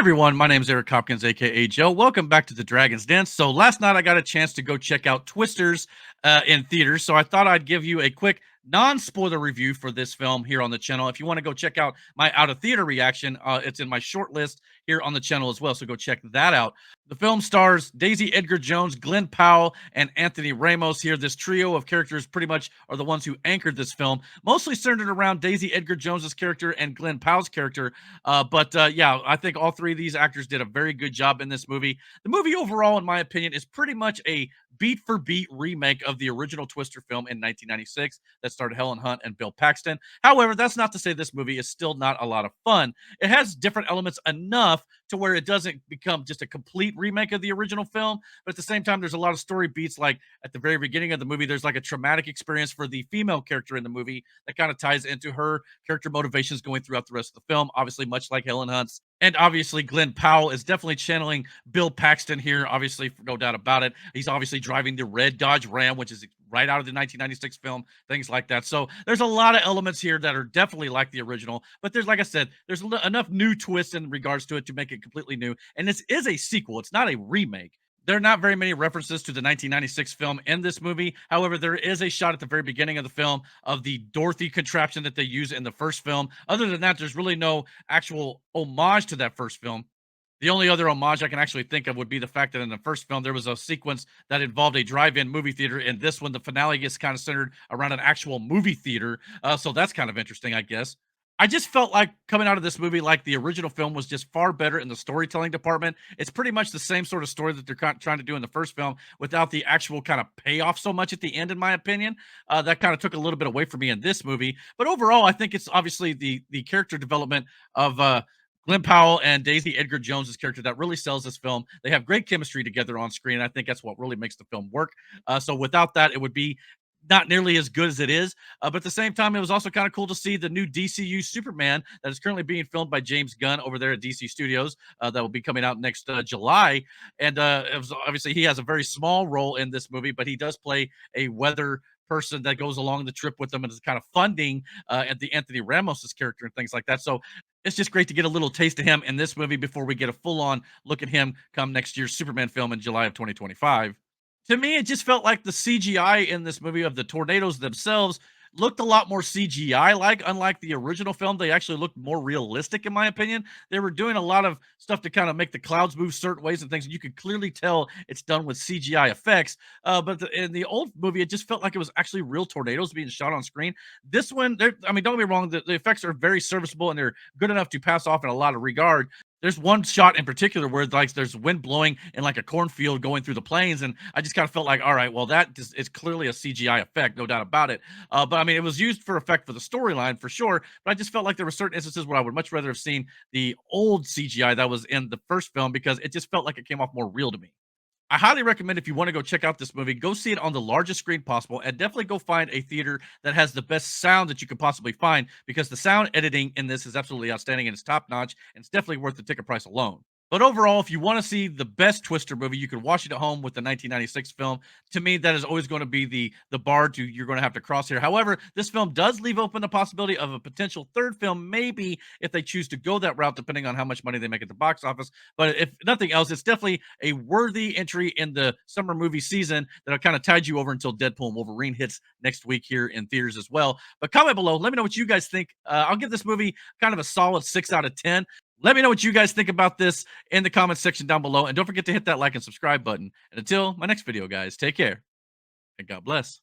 everyone, my name is Eric Hopkins, aka Joe. Welcome back to the Dragon's Den. So last night I got a chance to go check out Twisters in theaters. So I thought I'd give you a quick non-spoiler review for this film here on the channel. If you want to go check out my out of theater reaction, it's in my short list here on the channel as well. So go check that out. The film stars Daisy Edgar-Jones, Glen Powell, and Anthony Ramos here. This trio of characters pretty much are the ones who anchored this film, mostly centered around Daisy Edgar-Jones's character and Glen Powell's character. Yeah, I think all three of these actors did a very good job in this movie. The movie overall, in my opinion, is pretty much a beat for beat remake of the original Twister film in 1996 that starred Helen Hunt and Bill Paxton. However, that's not to say this movie is still not a lot of fun. It has different elements enough to where it doesn't become just a complete remake of the original film, but at the same time, there's a lot of story beats. Like at the very beginning of the movie, there's like a traumatic experience for the female character in the movie that kind of ties into her character motivations going throughout the rest of the film, obviously much like Helen Hunt's. And obviously, Glen Powell is definitely channeling Bill Paxton here, obviously, no doubt about it. He's obviously driving the red Dodge Ram, which is right out of the 1996 film, things like that. So there's a lot of elements here that are definitely like the original, but there's, like I said, there's enough new twists in regards to it to make it completely new. And this is a sequel, it's not a remake. There are not very many references to the 1996 film in this movie. However, there is a shot at the very beginning of the film of the Dorothy contraption that they use in the first film. Other than that, there's really no actual homage to that first film. The only other homage I can actually think of would be the fact that in the first film, there was a sequence that involved a drive-in movie theater. In this one, the finale gets kind of centered around an actual movie theater. So that's kind of interesting, I guess. I just felt like coming out of this movie, like the original film was just far better in the storytelling department. It's pretty much the same sort of story that they're trying to do in the first film without the actual kind of payoff so much at the end, in my opinion. That kind of took a little bit away from me in this movie. But overall, I think it's obviously the character development of Glen Powell and Daisy Edgar-Jones's character that really sells this film. They have great chemistry together on screen. I think that's what really makes the film work. So without that, it would be not nearly as good as it is. But at the same time, it was also kind of cool to see the new DCU Superman that is currently being filmed by James Gunn over there at DC Studios. That will be coming out next July. And it was, obviously, he has a very small role in this movie, but he does play a weather person that goes along the trip with them and is kind of funding at the Anthony Ramos's character and things like that. So it's just great to get a little taste of him in this movie before we get a full-on look at him come next year's Superman film in July of 2025. To me, it just felt like the CGI in this movie of the tornadoes themselves looked a lot more CGI like, unlike the original film. They actually looked more realistic, in my opinion. They were doing a lot of stuff to kind of make the clouds move certain ways and things, and you could clearly tell it's done with CGI effects. In the old movie, it just felt like it was actually real tornadoes being shot on screen. This one, I mean, don't get me wrong, the effects are very serviceable and they're good enough to pass off in a lot of regard. There's one shot in particular where like there's wind blowing in like a cornfield going through the plains, and I just kind of felt like, all right, well, that is clearly a CGI effect, no doubt about it. But I mean, it was used for effect for the storyline for sure. But I just felt like there were certain instances where I would much rather have seen the old CGI that was in the first film because it just felt like it came off more real to me. I highly recommend if you want to go check out this movie, go see it on the largest screen possible and definitely go find a theater that has the best sound that you could possibly find because the sound editing in this is absolutely outstanding and it's top notch and it's definitely worth the ticket price alone. But overall, if you want to see the best Twister movie, you can watch it at home with the 1996 film. To me, that is always going to be the bar to you're going to have to cross here. However, this film does leave open the possibility of a potential third film, maybe if they choose to go that route, depending on how much money they make at the box office. But if nothing else, it's definitely a worthy entry in the summer movie season that'll kind of tide you over until Deadpool and Wolverine hits next week here in theaters as well. But comment below, let me know what you guys think. I'll give this movie kind of a solid 6 out of 10. Let me know what you guys think about this in the comments section down below. And don't forget to hit that like and subscribe button. And until my next video, guys, take care and God bless.